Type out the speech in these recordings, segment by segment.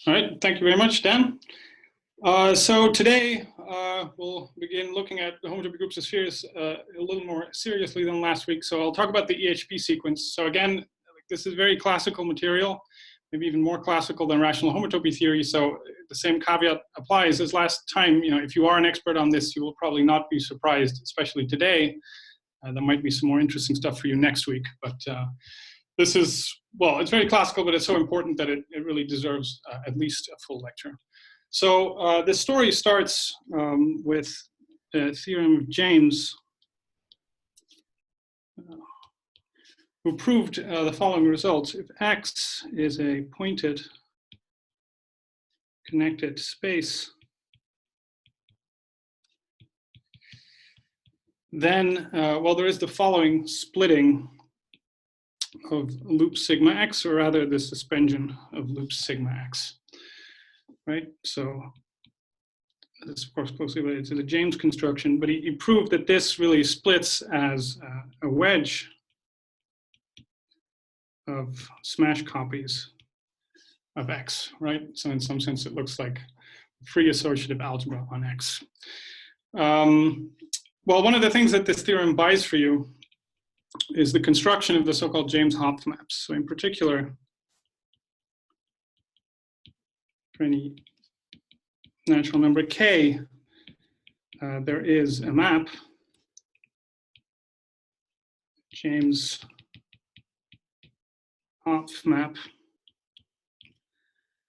All right, thank you very much, Dan. So today we'll begin looking at the homotopy groups of spheres a little more seriously than last week. So I'll talk about the Ehp sequence. So again, this is very classical material, maybe even more classical than rational homotopy theory. So the same caveat applies as last time. You know, if you are an expert on this, you will probably not be surprised, especially today. There might be some more interesting stuff for you next week, but this is, well, it's very classical, but it's so important that it really deserves at least a full lecture. So this story starts with the theorem of James, who proved the following results. If X is a pointed connected space, then, well, there is the following splitting of loop sigma X, or rather the suspension of loop sigma X, right? So this is of course closely related to the James construction, but he proved that this really splits as a wedge of smash copies of X, right? So in some sense, it looks like free associative algebra on X. Well, one of the things that this theorem buys for you is the construction of the so-called James-Hopf maps. So in particular, for any natural number k, there is a map, James-Hopf map,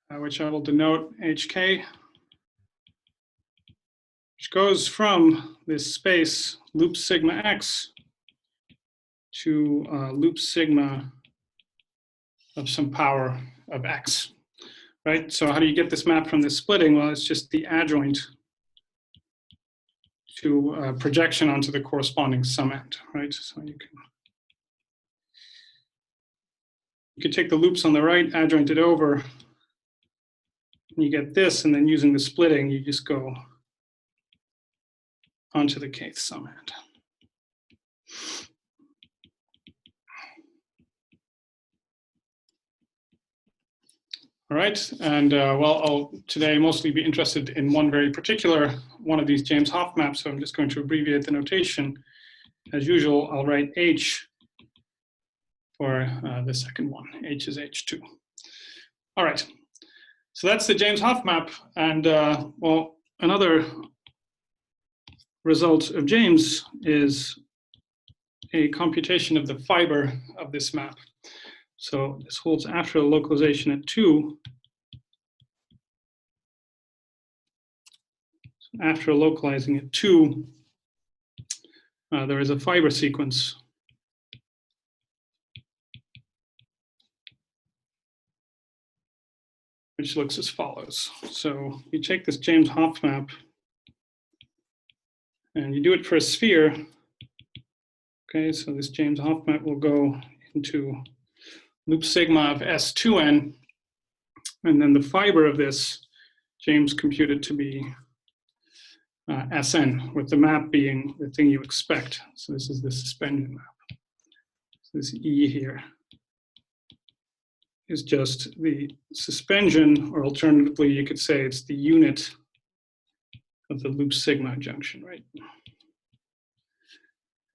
which I will denote HK, which goes from this space loop sigma X to loop sigma of some power of X, right? So how do you get this map from this splitting? Well, it's just the adjoint to projection onto the corresponding summand, right? So you can take the loops on the right, adjoint it over, and you get this, and then using the splitting, you just go onto the kth summand. All right, and well, I'll today mostly be interested in one very particular one of these James-Hopf maps, so I'm just going to abbreviate the notation. As usual, I'll write H for the second one. H is H2. All right, so that's the James-Hopf map, and well, another result of James is a computation of the fiber of this map. So this holds after a localization at 2. So after localizing at 2, there is a fiber sequence which looks as follows. So you take this James-Hopf map and you do it for a sphere. Okay, so this James-Hopf map will go into loop sigma of S2n, and then the fiber of this James computed to be Sn, with the map being the thing you expect. So this is the suspension map. So this E here is just the suspension, or alternatively, you could say it's the unit of the loop sigma junction, right?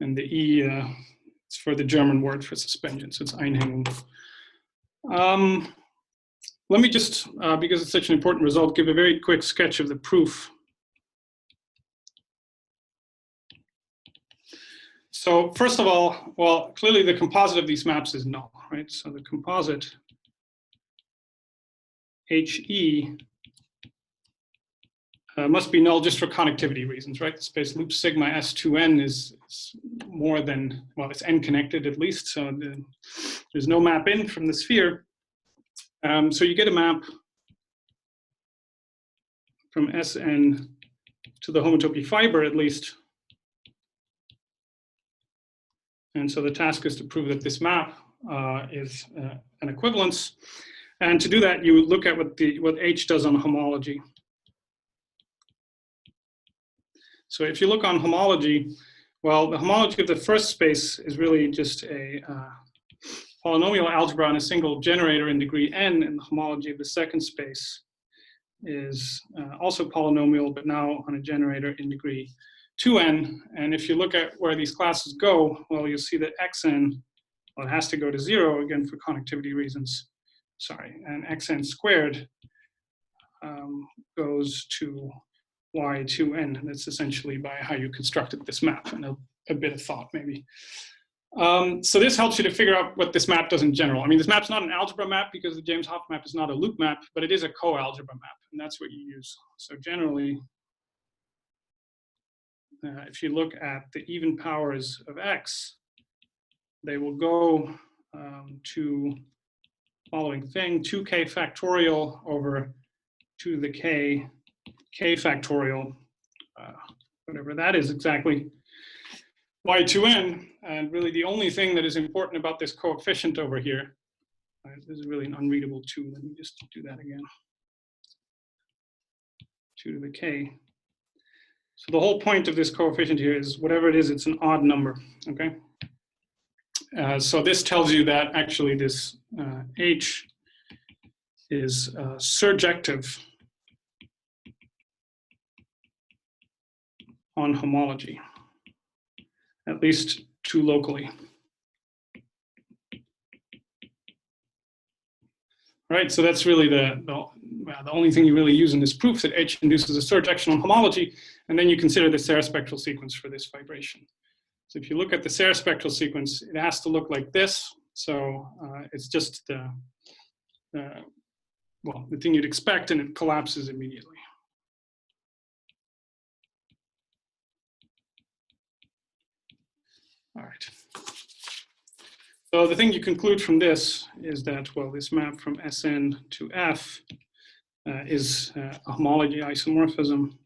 And the E, it's for the German word for suspension, so it's Einhängung. Let me just, because it's such an important result, give a very quick sketch of the proof. So first of all, well, clearly the composite of these maps is null, right? So the composite HE must be null just for connectivity reasons, right? The space loop sigma S2n is more than, well, it's n connected at least, so there's no map in from the sphere. So you get a map from Sn to the homotopy fiber at least. And so the task is to prove that this map is an equivalence. And to do that, you look at what H does on homology. So if you look on homology, well, the homology of the first space is really just a polynomial algebra on a single generator in degree n, and the homology of the second space is also polynomial, but now on a generator in degree 2n. And if you look at where these classes go, well, you'll see that xn, well, it has to go to 0 again for connectivity reasons. Sorry, and xn squared goes to y2n. That's essentially by how you constructed this map, and a bit of thought maybe. So this helps you to figure out what this map does in general. I mean, this map's not an algebra map because the James Hopf map is not a loop map, but it is a co-algebra map, and that's what you use. So generally, if you look at the even powers of x, they will go to following thing, 2k factorial over 2 to the k factorial, whatever that is exactly, y2n. And really the only thing that is important about this coefficient over here, this is really an unreadable 2. Let me just do that again. 2 to the k. So the whole point of this coefficient here is whatever it is, it's an odd number, okay? So this tells you that actually this h is surjective on homology, at least 2 locally. Right, so that's really the only thing you really use in this proof, that H induces a surjection on homology, and then you consider the Serre spectral sequence for this vibration. So if you look at the Serre spectral sequence, it has to look like this. So it's just the thing you'd expect, and it collapses immediately. All right. So the thing you conclude from this is that, well, this map from Sn to F is a homology isomorphism.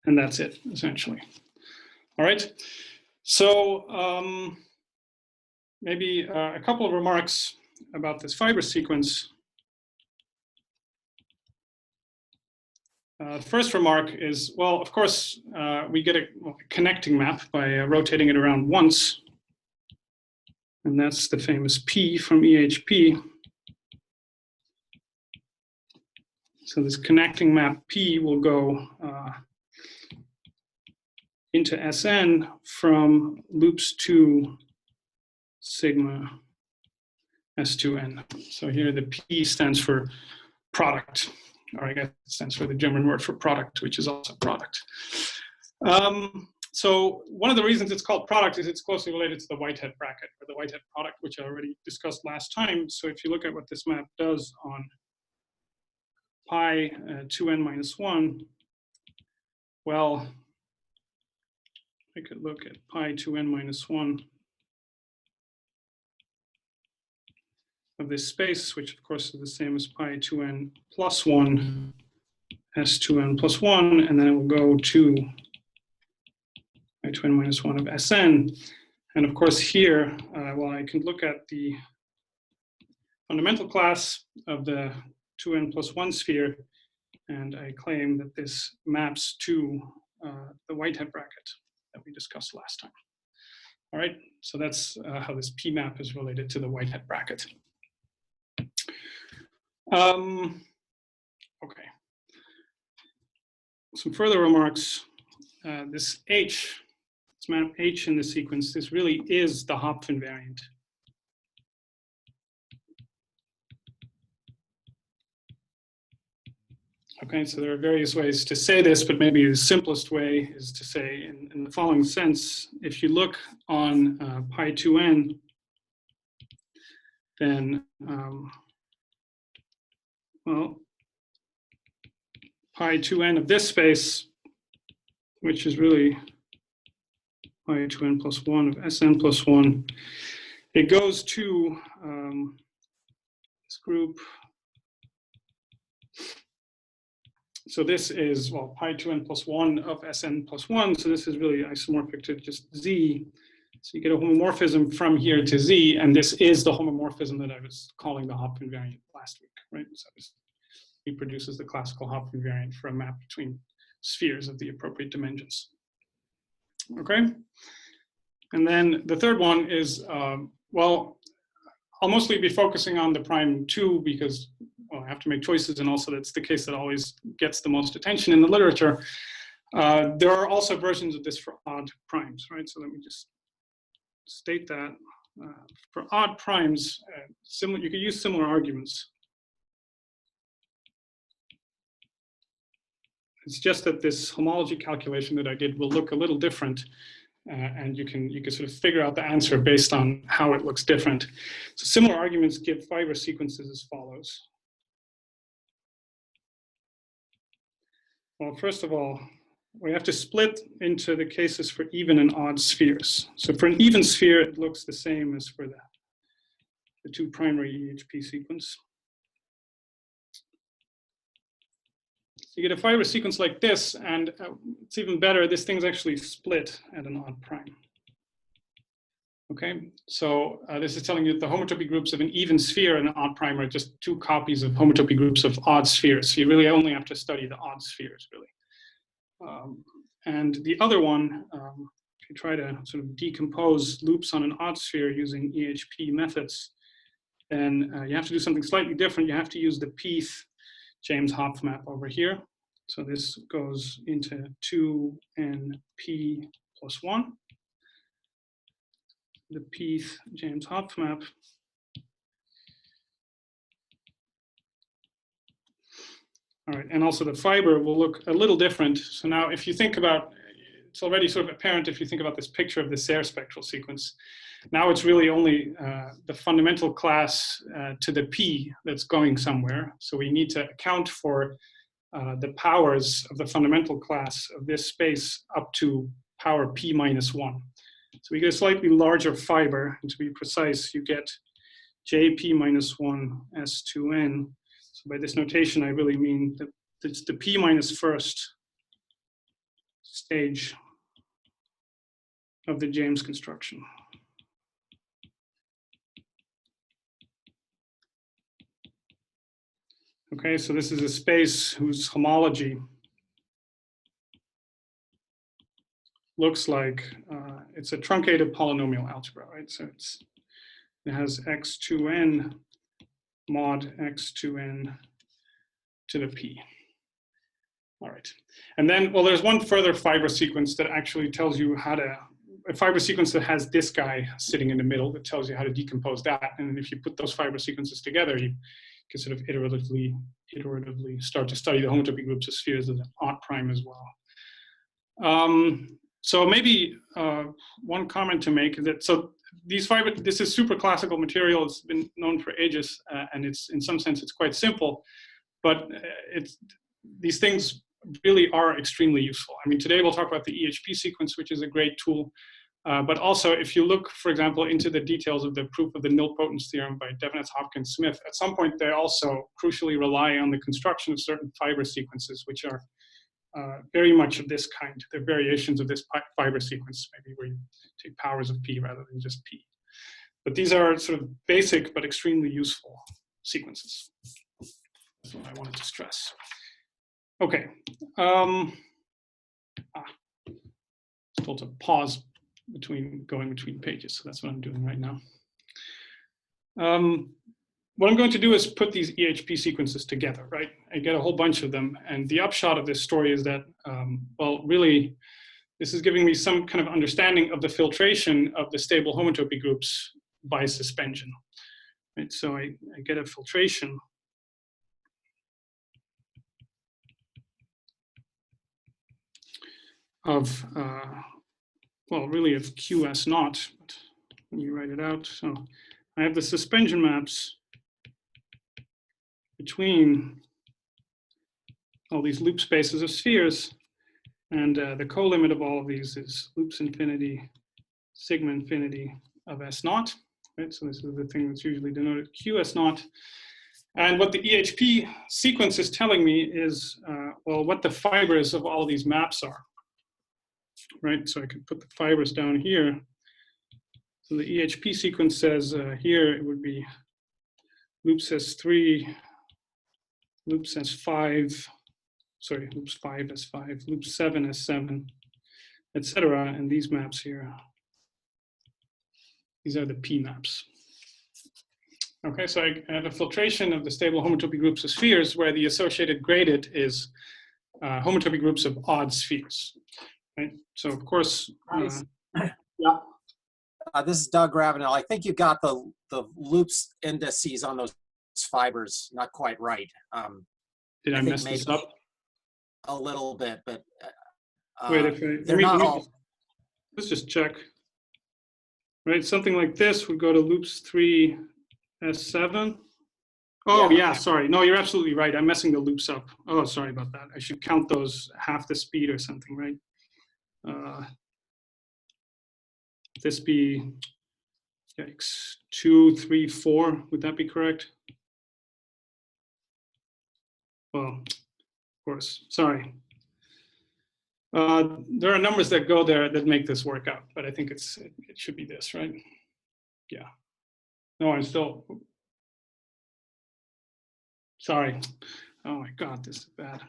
And that's it, essentially. All right. So maybe a couple of remarks about this fiber sequence. First remark is, well, of course, we get a connecting map by rotating it around once. And that's the famous P from EHP. So this connecting map P will go into Sn from loops 2 sigma S2n. So here the P stands for product, or I guess it stands for the German word for product, which is also product. So one of the reasons it's called product is it's closely related to the Whitehead bracket, or the Whitehead product, which I already discussed last time. So if you look at what this map does on pi 2n minus 1, well, I could look at pi 2n minus 1 of this space, which of course is the same as pi 2n plus 1, S2n plus 1, and then it will go to pi 2n minus 1 of Sn. And of course here, well, I can look at the fundamental class of the 2n plus 1 sphere, and I claim that this maps to the Whitehead bracket that we discussed last time. All right, so that's how this P map is related to the Whitehead bracket. Okay. Some further remarks. This H, this map H in the sequence, this really is the Hopf invariant. Okay, so there are various ways to say this, but maybe the simplest way is to say in the following sense: if you look on pi 2n, then, well, pi 2n of this space, which is really pi 2n plus 1 of Sn plus 1, it goes to this group. So this is, well, pi 2n plus 1 of Sn plus 1. So this is really isomorphic to just Z. So you get a homomorphism from here to Z, and this is the homomorphism that I was calling the Hopf invariant last week, right? So this reproduces the classical Hopf invariant for a map between spheres of the appropriate dimensions. Okay? And then the third one is, well, I'll mostly be focusing on the prime 2 because, well, I have to make choices, and also that's the case that always gets the most attention in the literature. There are also versions of this for odd primes, right? So let me just state that. For odd primes, you could use similar arguments. It's just that this homology calculation that I did will look a little different, and you can sort of figure out the answer based on how it looks different. So similar arguments give fiber sequences as follows. Well, first of all, we have to split into the cases for even and odd spheres. So for an even sphere, it looks the same as for the two primary EHP sequence. So you get a fiber sequence like this, and it's even better, this thing's actually split at an odd prime. Okay, so this is telling you that the homotopy groups of an even sphere and an odd prime are just two copies of homotopy groups of odd spheres. So you really only have to study the odd spheres, really. And the other one, if you try to sort of decompose loops on an odd sphere using EHP methods, then you have to do something slightly different. You have to use the James Hopf map over here. So this goes into 2np plus 1. The James Hopf map. All right, and also the fiber will look a little different. So now if you think about, it's already sort of apparent if you think about this picture of the Serre spectral sequence. Now it's really only the fundamental class to the P that's going somewhere. So we need to account for the powers of the fundamental class of this space up to power P minus 1. So we get a slightly larger fiber, and to be precise, you get JP minus 1 S2N. So by this notation, I really mean that it's the P minus first stage of the James construction. Okay, so this is a space whose homology looks like it's a truncated polynomial algebra, right? So it has x2n mod x2n to the p. All right, and then, well, there's one further fiber sequence that actually tells you how to, a fiber sequence that has this guy sitting in the middle that tells you how to decompose that. And then if you put those fiber sequences together, you can sort of iteratively start to study the homotopy groups of spheres as an odd prime as well. So maybe one comment to make is that, so this is super classical material. It's been known for ages, and it's, in some sense, it's quite simple, but these things really are extremely useful. I mean, today we'll talk about the EHP sequence, which is a great tool. But also, if you look, for example, into the details of the proof of the nilpotence theorem by Devenetz, Hopkins, Smith, at some point they also crucially rely on the construction of certain fiber sequences, which are very much of this kind. They're variations of this fiber sequence, maybe where you take powers of P rather than just P. But these are sort of basic but extremely useful sequences. That's what I wanted to stress. Okay. Told to pause going between pages, so that's what I'm doing right now. What I'm going to do is put these EHP sequences together, right? I get a whole bunch of them, and the upshot of this story is that, well, really, this is giving me some kind of understanding of the filtration of the stable homotopy groups by suspension, right? So I get a filtration of, well, really of QS naught, but when you write it out, so I have the suspension maps between all these loop spaces of spheres, and the co-limit of all of these is loops infinity, sigma infinity of S naught, right? So this is the thing that's usually denoted QS naught. And what the EHP sequence is telling me is, well, what the fibers of all of these maps are, right? So I could put the fibers down here. So the EHP sequence says here it would be loops S3, loops S5, sorry, loops 5 S5, loops 7 S7, etc. And these maps here, these are the P maps. Okay, so I have a filtration of the stable homotopy groups of spheres where the associated graded is homotopy groups of odd spheres. Right. So of course, yeah. This is Doug Ravenel. I think you got the loops indices on those fibers not quite right. Did I mess this up? A little bit, but wait, if they're not all. Let's just check. Right, something like this would go to loops 3 S7. Oh yeah, sorry. No, you're absolutely right. I'm messing the loops up. Oh, sorry about that. I should count those half the speed or something, right? This be, yikes, 2, 3, 4. Would that be correct? Well, of course. Sorry. There are numbers that go there that make this work out, but I think it should be this, right? Yeah. No, I'm still. Sorry. Oh my God, this is bad.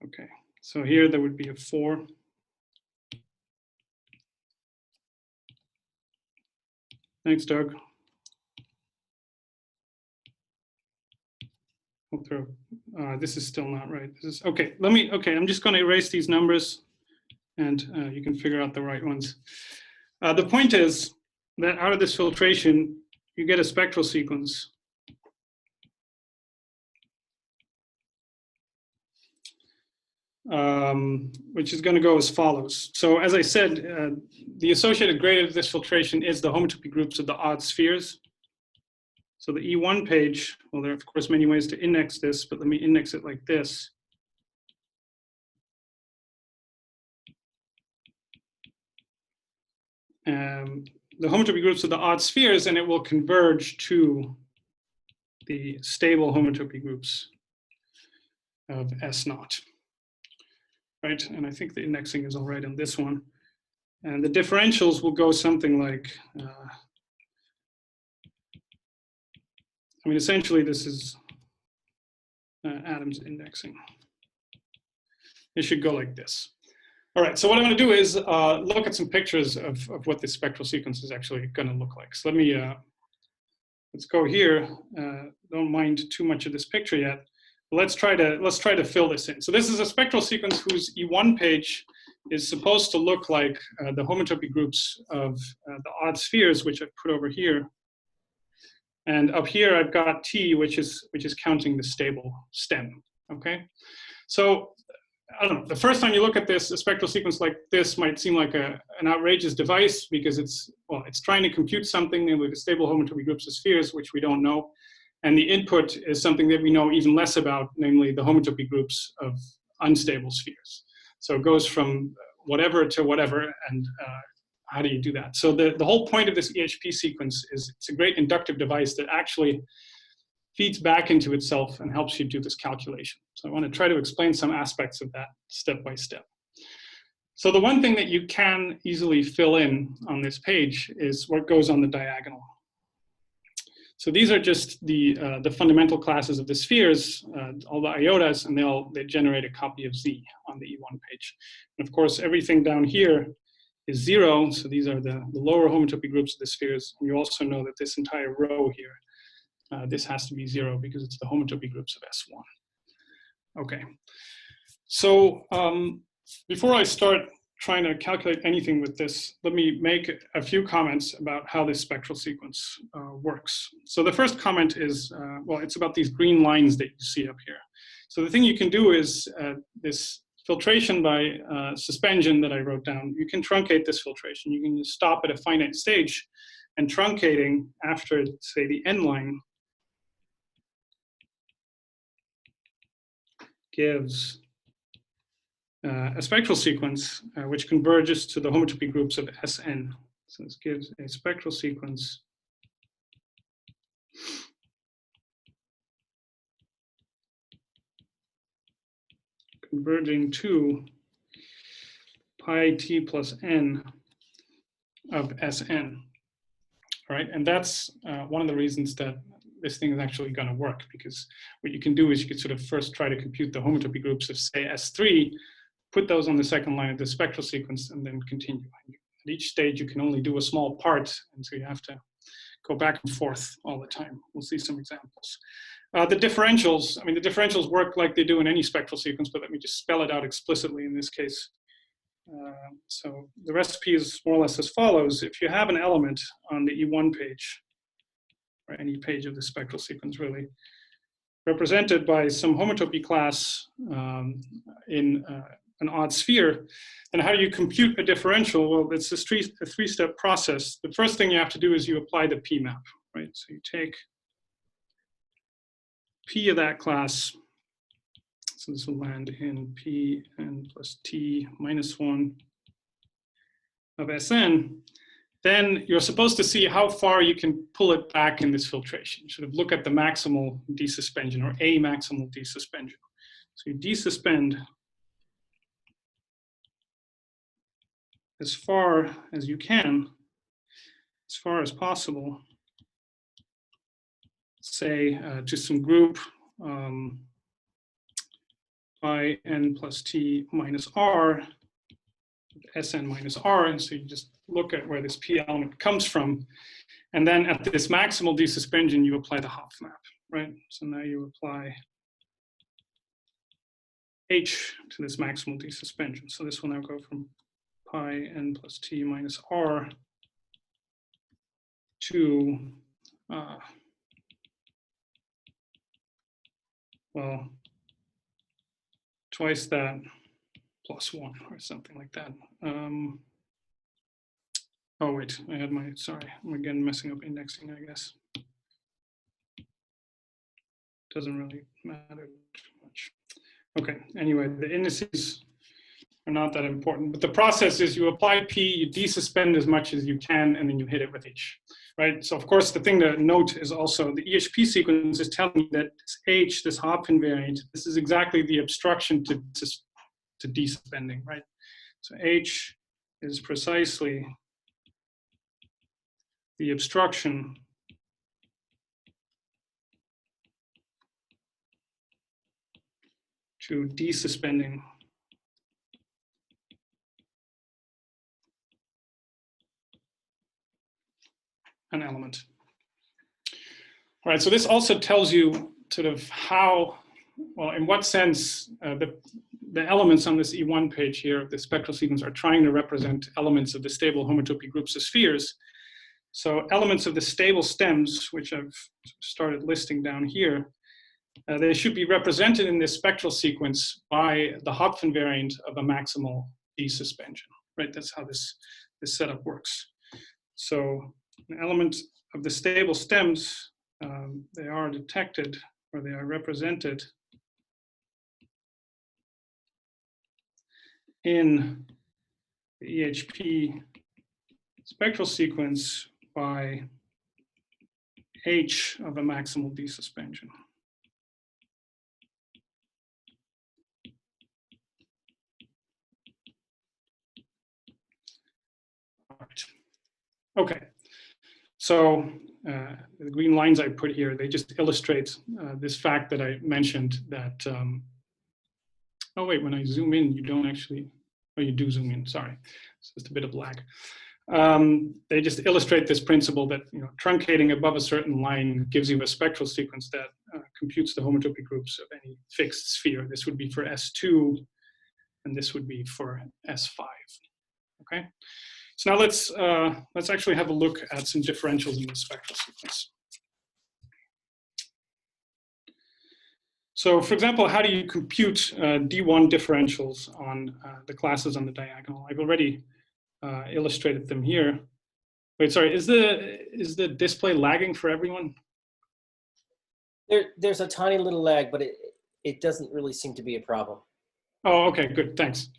Okay, so here there would be a 4. Thanks, Doug. This is still not right. This is okay. Okay, I'm just going to erase these numbers, and you can figure out the right ones. The point is that out of this filtration, you get a spectral sequence. Which is going to go as follows. So as I said, the associated gradient of this filtration is the homotopy groups of the odd spheres. So the E1 page, well, there are of course many ways to index this, but let me index it like this. The homotopy groups of the odd spheres, and it will converge to the stable homotopy groups of S0. Right, and I think the indexing is all right on this one. And the differentials will go something like, I mean, essentially this is Adams indexing. It should go like this. All right, so what I'm going to do is look at some pictures of what this spectral sequence is actually going to look like. So let me, let's go here. Don't mind too much of this picture yet. But let's try to fill this in. So this is a spectral sequence whose E1 page is supposed to look like the homotopy groups of the odd spheres, which I've put over here. And up here, I've got T, which is counting the stable stem. Okay, so I don't know. The first time you look at this, a spectral sequence like this might seem like an outrageous device because it's trying to compute something with the stable homotopy groups of spheres, which we don't know, and the input is something that we know even less about, namely the homotopy groups of unstable spheres. So it goes from whatever to whatever, and how do you do that? So the whole point of this EHP sequence is it's a great inductive device that actually feeds back into itself and helps you do this calculation. So I want to try to explain some aspects of that step by step. So the one thing that you can easily fill in on this page is what goes on the diagonal. So these are just the fundamental classes of the spheres, all the iotas, and they generate a copy of Z on the E1 page. And of course, everything down here is 0, so these are the lower homotopy groups of the spheres. And you also know that this entire row here, this has to be 0 because it's the homotopy groups of S1. Okay, so before I start trying to calculate anything with this, let me make a few comments about how this spectral sequence works. So the first comment is, well, it's about these green lines that you see up here. So the thing you can do is this filtration by suspension that I wrote down, you can truncate this filtration. You can just stop at a finite stage, and truncating after, say, the end line gives a spectral sequence which converges to the homotopy groups of Sn. So this gives a spectral sequence converging to pi t plus n of Sn. All right, and that's one of the reasons that this thing is actually going to work, because what you can do is you could sort of first try to compute the homotopy groups of, say, S3, put those on the second line of the spectral sequence, and then continue. at each stage you can only do a small part, and so you have to go back and forth all the time. We'll see some examples. The differentials, I mean, the differentials work like they do in any spectral sequence, but let me just spell it out explicitly in this case. So the recipe is more or less as follows. If you have an element on the E1 page, or any page of the spectral sequence really, represented by some homotopy class in an odd sphere, then how do you compute a differential? Well, it's a three-step process. The first thing you have to do is you apply the P map, right? So you take P of that class. So this will land in Pn plus T minus 1 of Sn. Then you're supposed to see how far you can pull it back in this filtration. You sort of look at the maximal desuspension, or a maximal desuspension. So you desuspend as far as you can, as far as possible, say to some group pi n plus T minus R, Sn minus R, and so you just look at where this P element comes from, and then at this maximal desuspension, you apply the Hopf map, right? So now you apply H to this maximal desuspension. So this will now go from pi n plus T minus R to, well, twice that plus 1 or something like that. Oh wait, I had my, sorry, I'm again messing up indexing, I guess. Doesn't really matter too much. Okay, anyway, the indices are not that important, but the process is you apply P, you desuspend as much as you can, and then you hit it with H, right? So of course, the thing to note is also the EHP sequence is telling you that this H, this Hopf invariant, this is exactly the obstruction to desuspending, right? So H is precisely the obstruction to desuspending an element. All right, so this also tells you sort of how, well, in what sense the elements on this E1 page here of the spectral sequence are trying to represent elements of the stable homotopy groups of spheres. So elements of the stable stems, which I've started listing down here, they should be represented in this spectral sequence by the Hopf invariant of a maximal desuspension, right? That's how this setup works. So an element of the stable stems, they are detected, or they are represented in the EHP spectral sequence by H of a maximal desuspension. All right. Okay. So the green lines I put here, they just illustrate this fact that I mentioned that, oh wait, when I zoom in, you don't actually, oh, you do zoom in, sorry. It's just a bit of lag. They just illustrate this principle that, you know, truncating above a certain line gives you a spectral sequence that computes the homotopy groups of any fixed sphere. This would be for S2, and this would be for S5. Okay, so now let's actually have a look at some differentials in the spectral sequence. So, for example, how do you compute D1 differentials on the classes on the diagonal? I've already illustrated them here. Wait, sorry, is the display lagging for everyone? There's a tiny little lag, but it doesn't really seem to be a problem. Oh, okay, good, thanks.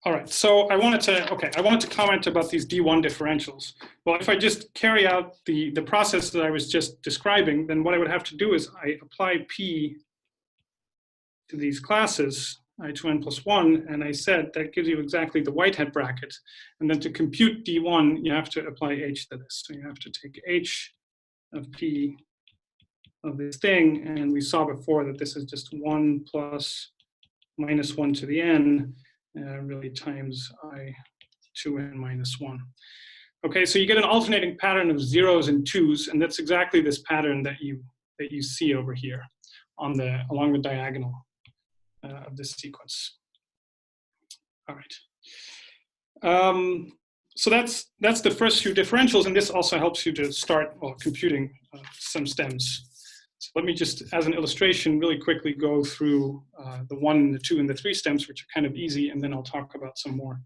All right, so I wanted to comment about these D1 differentials. Well, if I just carry out the process that I was just describing, then what I would have to do is I apply P to these classes, I2n plus 1, and I said that gives you exactly the Whitehead bracket. And then to compute D1, you have to apply H to this. So you have to take H of P of this thing, and we saw before that this is just 1 plus minus 1 to the n. really times I2n minus 1. Okay, so you get an alternating pattern of zeros and twos, and that's exactly this pattern that you see over here on along the diagonal of this sequence. All right. So that's the first few differentials, and this also helps you to start computing some stems. So let me just, as an illustration, really quickly go through the 1, the 2, and the 3 stems, which are kind of easy, and then I'll talk about some more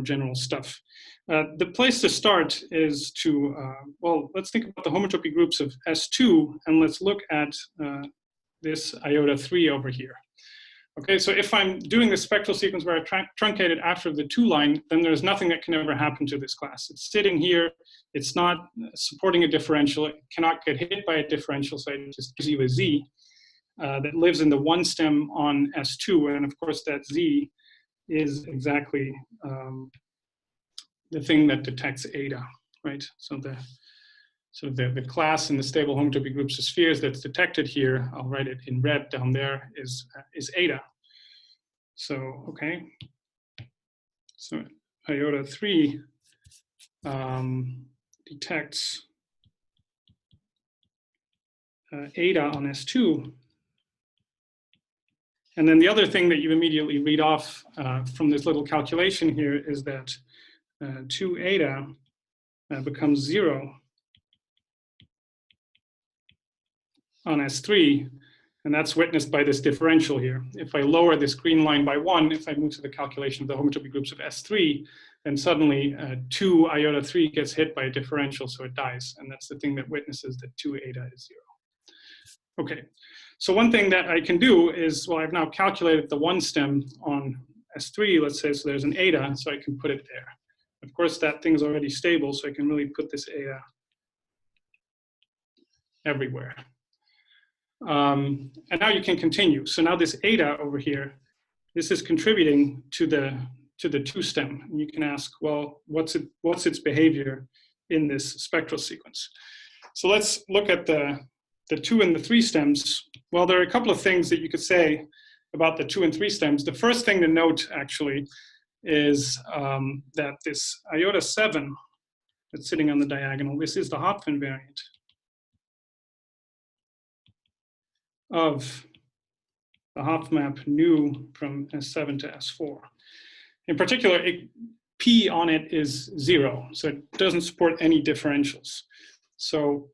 general stuff. The place to start is to, well, let's think about the homotopy groups of S2, and let's look at this iota 3 over here. Okay, so if I'm doing the spectral sequence where I truncated after the 2 line, then there's nothing that can ever happen to this class. It's sitting here, it's not supporting a differential, it cannot get hit by a differential, so it just gives you a Z that lives in the 1 stem on S2, and of course that Z is exactly the thing that detects eta, right? So the class in the stable homotopy groups of spheres that's detected here, I'll write it in red down there, is eta. So, okay. So iota 3 detects eta on S2. And then the other thing that you immediately read off from this little calculation here is that 2 eta becomes 0 on S3, and that's witnessed by this differential here. If I lower this green line by 1, if I move to the calculation of the homotopy groups of S3, then suddenly 2 iota 3 gets hit by a differential, so it dies. And that's the thing that witnesses that 2 eta is 0. Okay, so one thing that I can do is, well, I've now calculated the 1 stem on S3, let's say, so there's an eta, so I can put it there. Of course, that thing's already stable, so I can really put this eta everywhere. And now you can continue. So now this eta over here, this is contributing to the 2 stem. And you can ask, well, what's its behavior in this spectral sequence? So let's look at the 2 and the 3 stems. Well, there are a couple of things that you could say about the 2 and 3 stems. The first thing to note, actually, is that this iota 7 that's sitting on the diagonal, this is the Hopf invariant of the Hopf map nu from S7 to S4. In particular, P on it is 0, so it doesn't support any differentials. So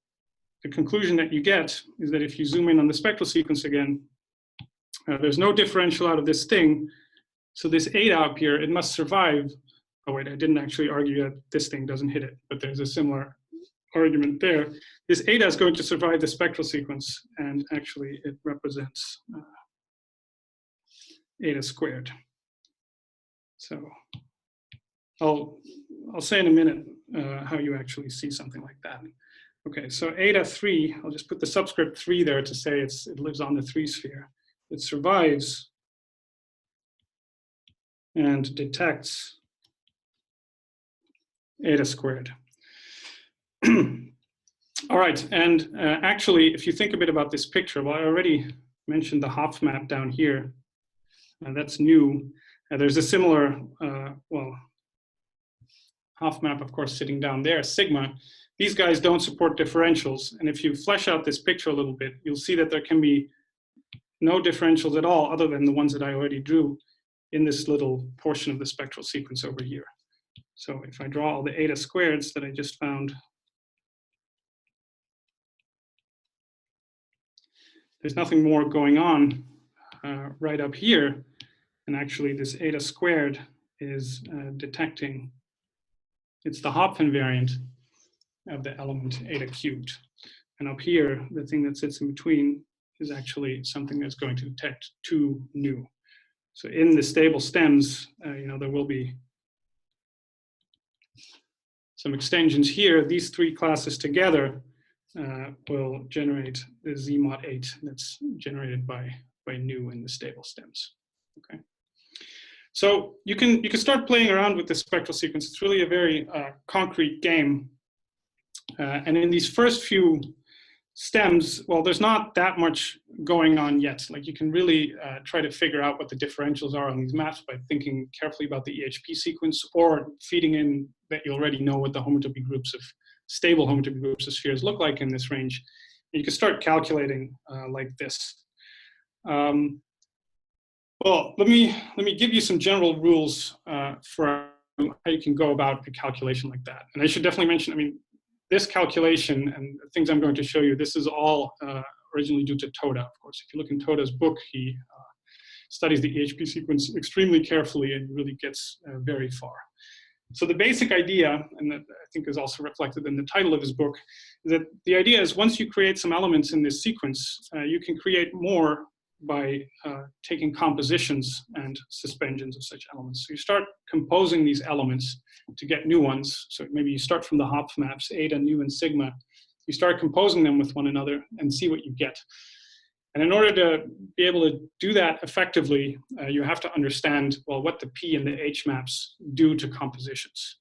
the conclusion that you get is that if you zoom in on the spectral sequence again, there's no differential out of this thing. So this eta up here, it must survive. Oh wait, I didn't actually argue that this thing doesn't hit it, but there's a similar argument there. This eta is going to survive the spectral sequence, and actually it represents eta squared. So I'll say in a minute how you actually see something like that. Okay, so eta 3, I'll just put the subscript 3 there to say it lives on the 3 sphere. It survives and detects eta squared. All right, and actually, if you think a bit about this picture, well, I already mentioned the Hopf map down here, and that's new. There's a similar, well, Hopf map, of course, sitting down there, sigma. These guys don't support differentials, and if you flesh out this picture a little bit, you'll see that there can be no differentials at all other than the ones that I already drew in this little portion of the spectral sequence over here. So if I draw all the eta squareds that I just found, there's nothing more going on right up here. And actually this eta squared is detecting, it's the Hopf invariant of the element eta cubed. And up here, the thing that sits in between is actually something that's going to detect 2 nu. So in the stable stems, there will be some extensions here. These 3 classes together will generate the Z mod 8 that's generated by nu in the stable stems. Okay. So you can start playing around with the spectral sequence. It's really a very concrete game. And in these first few stems, well, there's not that much going on yet. Like you can really try to figure out what the differentials are on these maps by thinking carefully about the EHP sequence or feeding in that you already know what the homotopy groups of stable homotopy groups of spheres look like in this range. And you can start calculating like this. Well, let me give you some general rules for how you can go about a calculation like that. And I should definitely mention, I mean, this calculation and the things I'm going to show you, this is all originally due to Toda, of course. If you look in Toda's book, he studies the EHP sequence extremely carefully and really gets very far. So the basic idea, and that I think is also reflected in the title of his book, is that the idea is once you create some elements in this sequence, you can create more by taking compositions and suspensions of such elements. So you start composing these elements to get new ones. So maybe you start from the Hopf maps, eta, nu, and sigma. You start composing them with one another and see what you get. And in order to be able to do that effectively, you have to understand, well, what the P and the H maps do to compositions.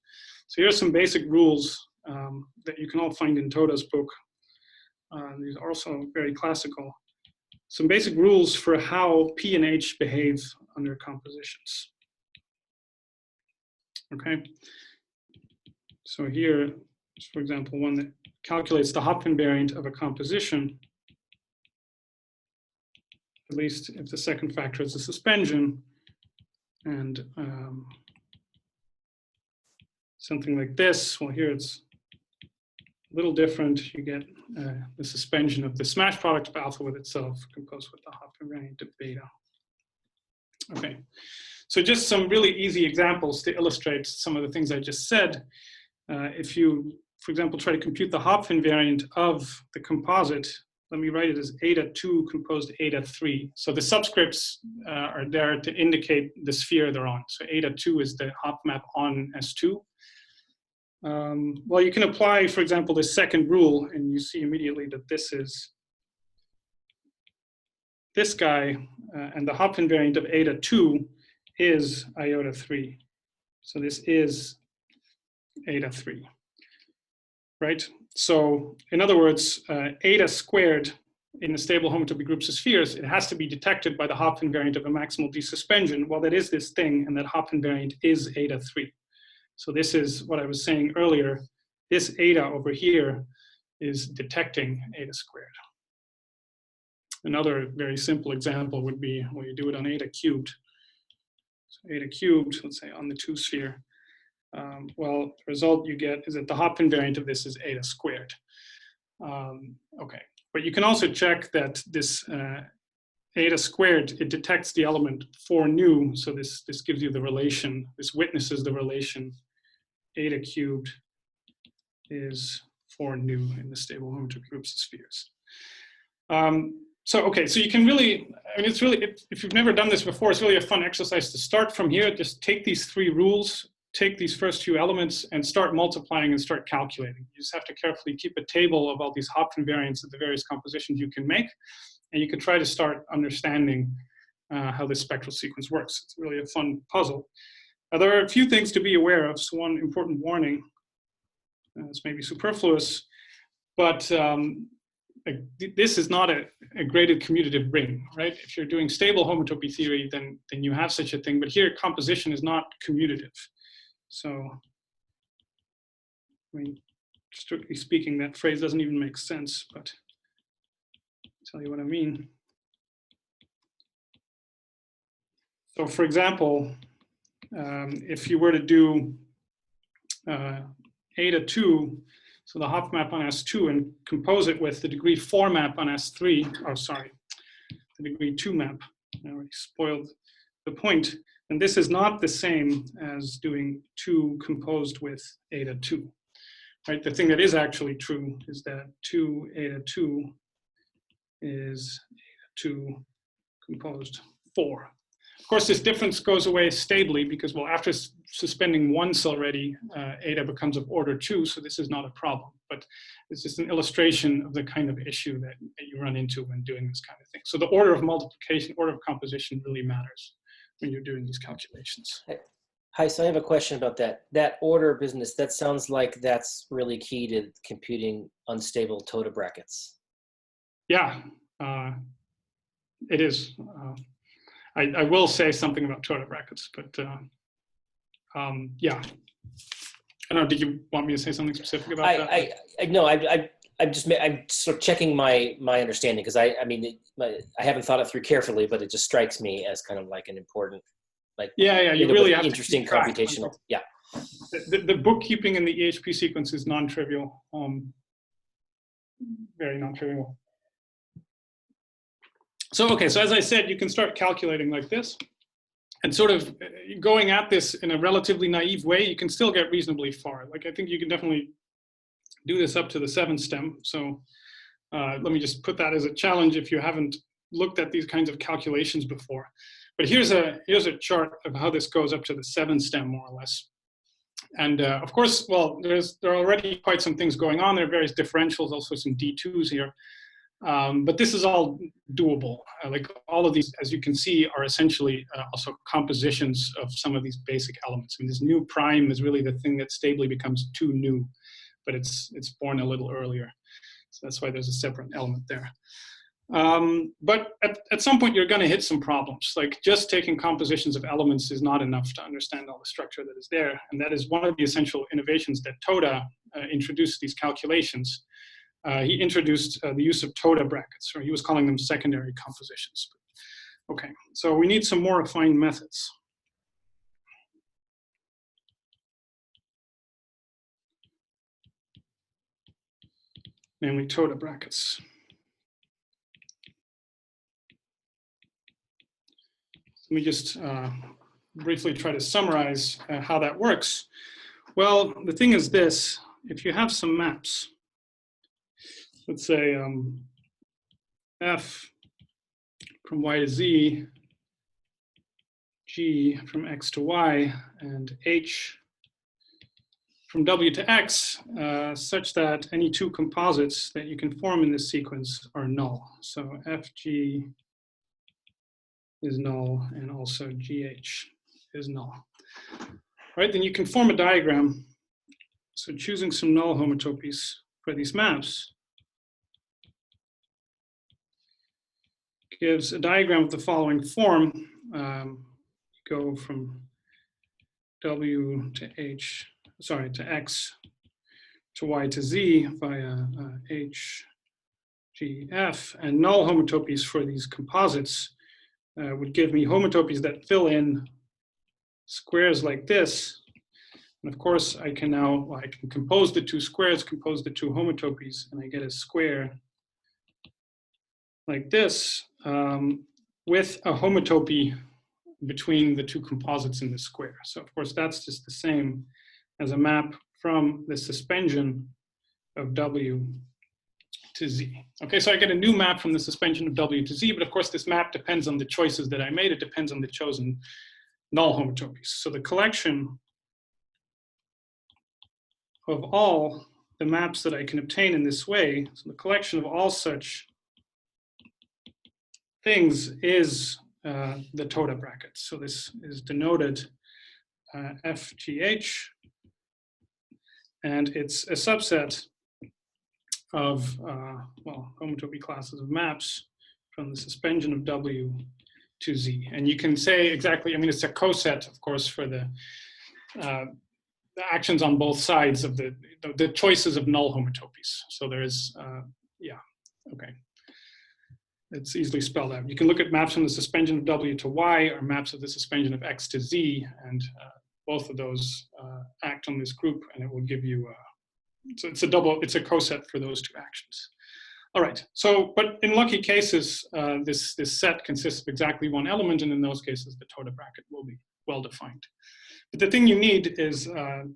So here are some basic rules that you can all find in Toda's book. These are also very classical. Some basic rules for how P and H behave under compositions. Okay, so here, for example, one that calculates the Hopf invariant of a composition, at least if the second factor is a suspension, and something like this. Well, here it's a little different. You get the suspension of the smash product of alpha with itself composed with the Hopf invariant of beta. Okay, so just some really easy examples to illustrate some of the things I just said. If you, for example, try to compute the Hopf invariant of the composite, let me write it as eta 2 composed eta 3. So the subscripts are there to indicate the sphere they're on. So eta 2 is the Hopf map on S2. Well, you can apply, for example, the second rule, and you see immediately that this is this guy, and the Hopf invariant of eta 2 is iota 3. So this is eta 3, right? So in other words, eta squared in the stable homotopy groups of spheres, it has to be detected by the Hopf invariant of a maximal desuspension. Well, that is this thing, and that Hopf invariant is eta 3. So this is what I was saying earlier. This eta over here is detecting eta squared. Another very simple example would be, well, you do it on eta cubed. So eta cubed, let's say on the 2 sphere. Well, the result you get is that the Hopf invariant of this is eta squared. Okay, but you can also check that this eta squared, it detects the element 4 nu. So this gives you the relation, this witnesses the relation eta cubed is 4 nu in the stable homotopy groups of spheres. So, okay, so you can really, I mean, it's really, if you've never done this before, it's really a fun exercise to start from here. Just take these 3 rules, take these first few elements and start multiplying and start calculating. You just have to carefully keep a table of all these Hopf invariants of the various compositions you can make. And you can try to start understanding how this spectral sequence works. It's really a fun puzzle. There are a few things to be aware of. So one important warning, it's maybe superfluous, but this is not a graded commutative ring, right? If you're doing stable homotopy theory, then you have such a thing. But here, composition is not commutative. So, I mean, strictly speaking, that phrase doesn't even make sense, but I'll tell you what I mean. So for example, if you were to do eta 2, so the Hopf map on S2, and compose it with the degree 4 map on S3, oh sorry, the degree 2 map, I already spoiled the point, and this is not the same as doing 2 composed with eta 2, right? The thing that is actually true is that 2 eta 2 is eta 2 composed 4. Of course, this difference goes away stably because, well, after suspending once already, eta becomes of order 2, so this is not a problem. But it's just an illustration of the kind of issue that you run into when doing this kind of thing. So the order of multiplication, order of composition really matters when you're doing these calculations. Hi, so I have a question about that. That order business, that sounds like that's really key to computing unstable Toda brackets. Yeah, it is. I will say something about Toda brackets, but yeah. I don't know. Did you want me to say something specific about that? No, I'm sort of checking my understanding, because I mean, I haven't thought it through carefully, but it just strikes me as kind of like an important, like, yeah, you really have interesting to keep track. computational. Yeah. The bookkeeping in the EHP sequence is non-trivial, very non-trivial. So, okay, so as I said, you can start calculating like this, and sort of going at this in a relatively naive way, you can still get reasonably far. Like, I think you can definitely do this up to the 7th stem. So let me just put that as a challenge if you haven't looked at these kinds of calculations before. But here's a chart of how this goes up to the 7th stem, more or less. And of course, well, there are already quite some things going on. There are various differentials, also some D2s here. But this is all doable. Like, all of these, as you can see, are essentially also compositions of some of these basic elements. I mean, this new prime is really the thing that stably becomes 2 nu, but it's born a little earlier. So that's why there's a separate element there. But at some point, you're going to hit some problems. Like, just taking compositions of elements is not enough to understand all the structure that is there. And that is one of the essential innovations that Toda introduced these calculations. He introduced the use of Toda brackets, or he was calling them secondary compositions. Okay, so we need some more refined methods. Namely Toda brackets. Let me just briefly try to summarize how that works. Well, the thing is this: if you have some maps, let's say F from Y to Z, G from X to Y, and H from W to X, such that any 2 composites that you can form in this sequence are null. So FG is null, and also GH is null. All right, then you can form a diagram. So choosing some null homotopies for these maps gives a diagram of the following form. Go from W to H, sorry, to X to Y to Z via H, G, F, and null homotopies for these composites would give me homotopies that fill in squares like this. And of course, I can now, I can compose the 2 squares, compose the 2 homotopies, and I get a square like this with a homotopy between the 2 composites in the square. So of course, that's just the same as a map from the suspension of W to Z. Okay, so I get a new map from the suspension of W to Z, but of course this map depends on the choices that I made. It depends on the chosen null homotopies. So the collection of all the maps that I can obtain in this way, so the collection of all such things is the Toda bracket. So this is denoted FGH, and it's a subset of, well, homotopy classes of maps from the suspension of W to Z. And you can say exactly, I mean, it's a coset, of course, for the actions on both sides of the choices of null homotopies. So there is, yeah, okay. It's easily spelled out. You can look at maps from the suspension of W to Y or maps of the suspension of X to Z, and both of those act on this group, and it will give you, so it's a coset for those 2 actions. All right, so, but in lucky cases, this set consists of exactly 1 element, and in those cases, the Toda bracket will be well defined. But the thing you need is,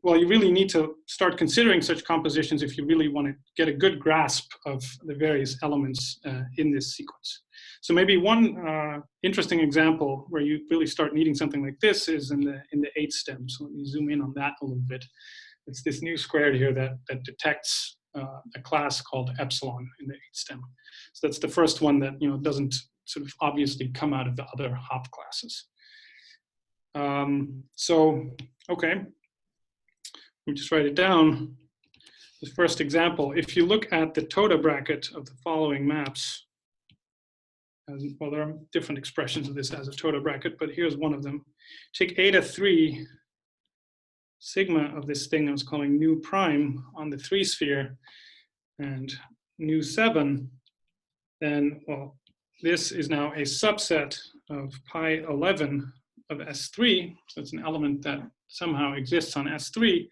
well, you really need to start considering such compositions if you really want to get a good grasp of the various elements in this sequence. So maybe one interesting example where you really start needing something like this is in the 8th stem. So let me zoom in on that a little bit. It's this new squared here that detects a class called epsilon in the 8th stem. So that's the first one that, you know, doesn't sort of obviously come out of the other Hopf classes. So, okay, let me just write it down. the first example, if you look at the Toda bracket of the following maps, well, there are different expressions of this as a Toda bracket, but here's one of them. Take eta 3 sigma of this thing I was calling nu prime on the 3 sphere and nu 7, then, well, this is now a subset of pi 11 of S3. So it's an element that somehow exists on S3.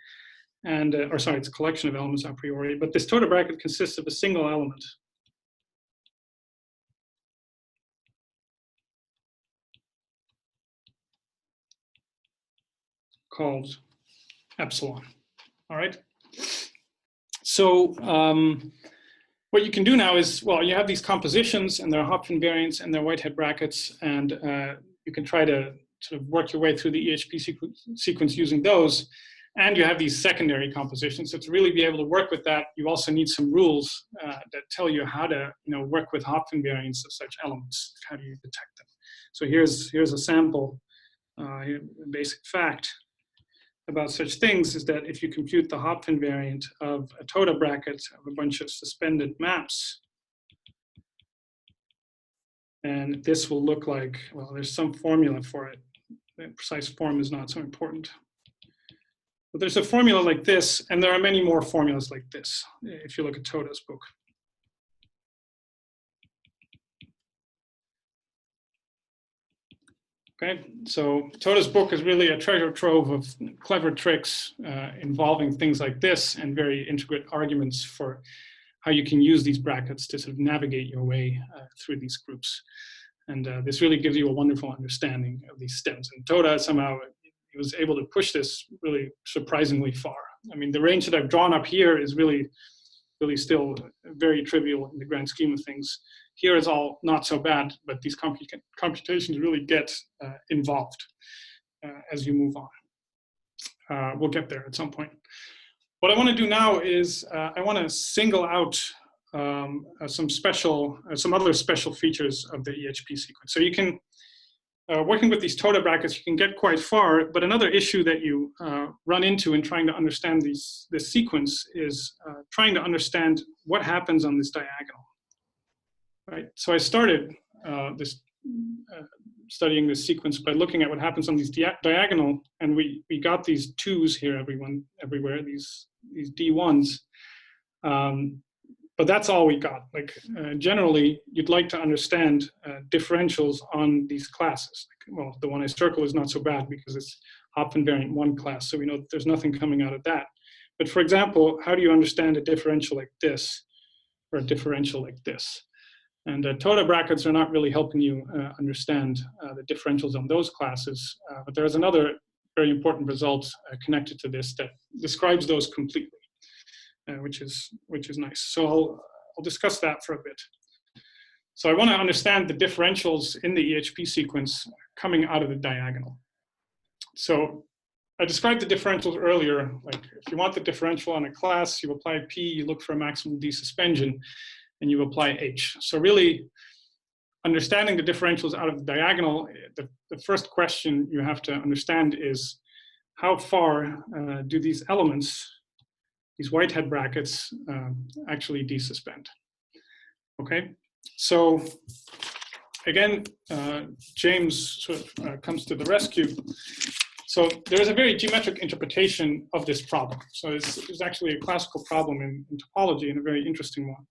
And, or sorry, it's a collection of elements a priori, but this Toda bracket consists of a single element. Called epsilon, all right? So what you can do now is, well, you have these compositions and there are Hopf invariants and there are Whitehead brackets, and you can try to sort of work your way through the EHP sequence using those. And you have these secondary compositions. So to really be able to work with that, you also need some rules that tell you how to, work with Hopf invariants of such elements. How do you detect them? So here's a sample, basic fact about such things is that if you compute the Hopf invariant of a Toda bracket of a bunch of suspended maps, and this will look like, well, there's some formula for it. The precise form is not so important. But there's a formula like this, and there are many more formulas like this, if you look at Toda's book. Okay, so Toda's book is really a treasure trove of clever tricks involving things like this and very intricate arguments for how you can use these brackets to sort of navigate your way through these groups. And this really gives you a wonderful understanding of these stems. And Toda somehow he was able to push this really surprisingly far. I mean, the range that I've drawn up here is really still very trivial in the grand scheme of things. Here is all not so bad, but these computations really get involved as you move on. We'll get there at some point. What I want to do now is I want to single out some other special features of the EHP sequence. So you can, working with these Toda brackets, you can get quite far, but another issue that you run into in trying to understand this sequence is trying to understand what happens on this diagonal. Right. So I started studying this sequence by looking at what happens on these diagonal, and we got these 2s here everywhere, these D1s. But that's all we got. Like generally, you'd like to understand differentials on these classes. Well, the one I circle is not so bad because it's Hopf invariant 1 class, so we know that there's nothing coming out of that. But for example, how do you understand a differential like this or a differential like this? And Toda brackets are not really helping you understand the differentials on those classes. But there is another very important result connected to this that describes those completely, which is nice. So I'll discuss that for a bit. So I want to understand the differentials in the EHP sequence coming out of the diagonal. So I described the differentials earlier. Like if you want the differential on a class, you apply P, you look for a maximal desuspension, and you apply H. So really, understanding the differentials out of the diagonal, the first question you have to understand is how far do these elements, these Whitehead brackets, actually desuspend? Okay, so again, James sort of comes to the rescue. So there is a very geometric interpretation of this problem. So it's actually a classical problem in topology and a very interesting one.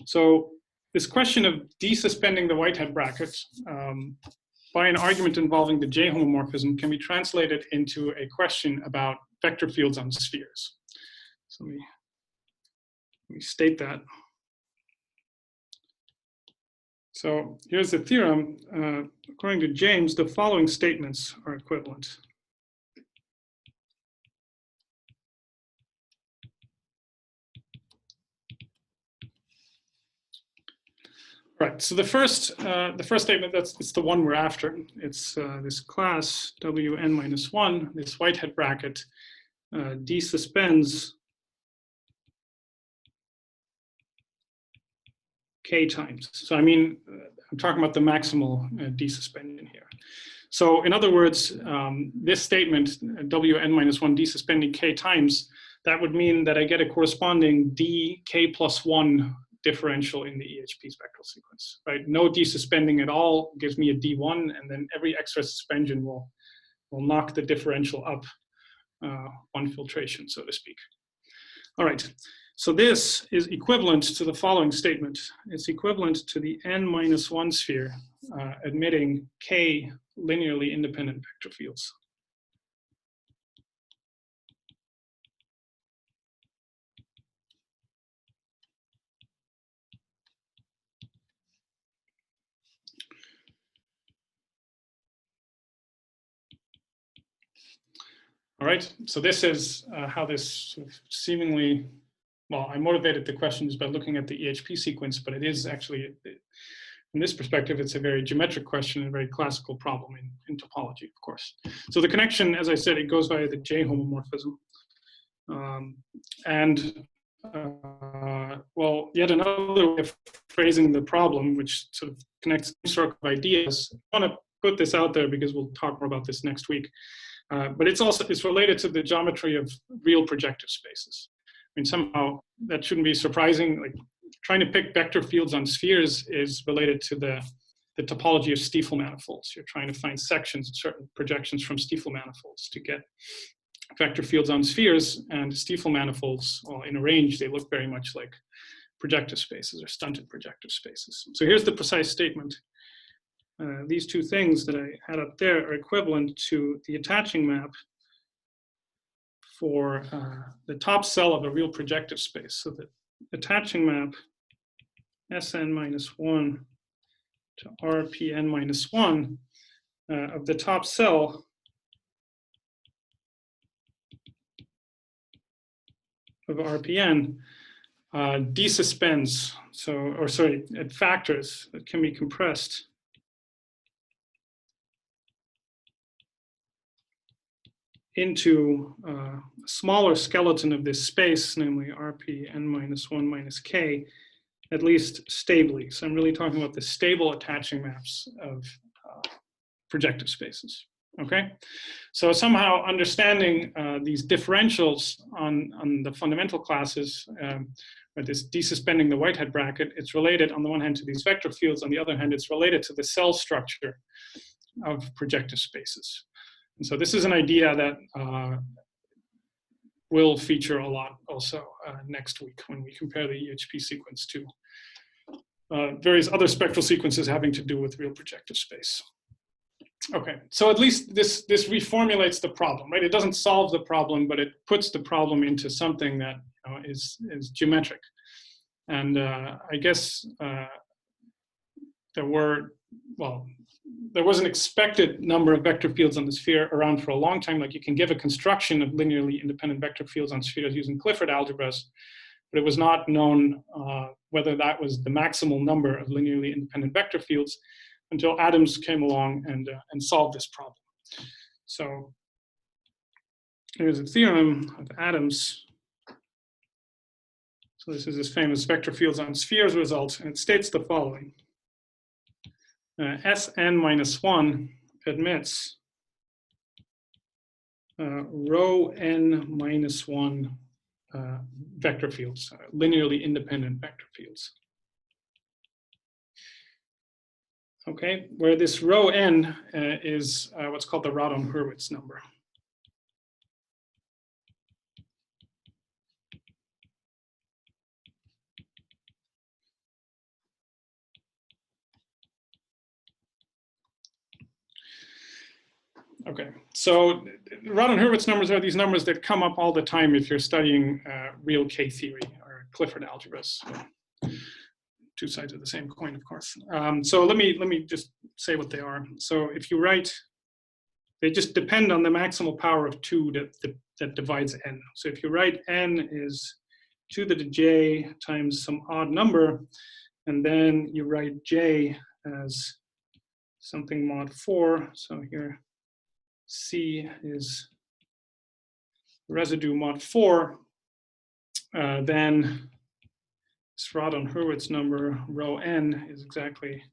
So this question of desuspending the Whitehead brackets by an argument involving the J homomorphism can be translated into a question about vector fields on spheres. So let me state that. So here's the theorem. According to James, the following statements are equivalent. Right. So the first statement, it's the one we're after. It's this class Wn-1, this Whitehead bracket, desuspends k times. So I mean, I'm talking about the maximal desuspension here. So in other words, this statement, Wn-1 desuspending k times, that would mean that I get a corresponding dk+1 differential in the EHP spectral sequence, right? No desuspending at all gives me a D1, and then every extra suspension will knock the differential up on filtration, so to speak. All right, so this is equivalent to the following statement. It's equivalent to the n-1 sphere admitting k linearly independent vector fields. All right, so this is how this sort of seemingly, well, I motivated the questions by looking at the EHP sequence, but it is actually, from this perspective, it's a very geometric question and a very classical problem in topology, of course. So the connection, as I said, it goes via the J homomorphism. Well, yet another way of phrasing the problem, which sort of connects some sort of ideas. I want to put this out there because we'll talk more about this next week. But it's related to the geometry of real projective spaces. I mean, somehow that shouldn't be surprising. Like trying to pick vector fields on spheres is related to the topology of Stiefel manifolds. You're trying to find sections, certain projections from Stiefel manifolds to get vector fields on spheres, and Stiefel manifolds, well, in a range, they look very much like projective spaces or stunted projective spaces. So here's the precise statement. These two things that I had up there are equivalent to the attaching map for the top cell of a real projective space. So the attaching map Sn-1 to Rpn-1 of the top cell of Rpn desuspends, it factors that can be compressed into a smaller skeleton of this space, namely Rpn-1 minus k, at least stably. So I'm really talking about the stable attaching maps of projective spaces, okay? So somehow understanding these differentials on the fundamental classes, or this desuspending the Whitehead bracket, it's related on the one hand to these vector fields, on the other hand, it's related to the cell structure of projective spaces. And so this is an idea that will feature a lot also next week when we compare the EHP sequence to various other spectral sequences having to do with real projective space. Okay, so at least this reformulates the problem, right? It doesn't solve the problem, but it puts the problem into something that is geometric. And I guess there was an expected number of vector fields on the sphere around for a long time. Like you can give a construction of linearly independent vector fields on spheres using Clifford algebras, but it was not known whether that was the maximal number of linearly independent vector fields until Adams came along and solved this problem. So here's a theorem of Adams. So this is this famous vector fields on spheres result, and it states the following. Sn-1 admits rho n-1 vector fields, linearly independent vector fields. Okay, where this rho n is what's called the Radon-Hurwitz number. Okay, so Radon-Hurwitz numbers are these numbers that come up all the time if you're studying real K theory or Clifford algebras. Two sides of the same coin, of course. So let me just say what they are. So if you write, they just depend on the maximal power of 2 that divides n. So if you write n is 2 to the j times some odd number, and then you write j as something mod 4. So here C is residue mod 4, then this Radon-Hurwitz number, rho n, is exactly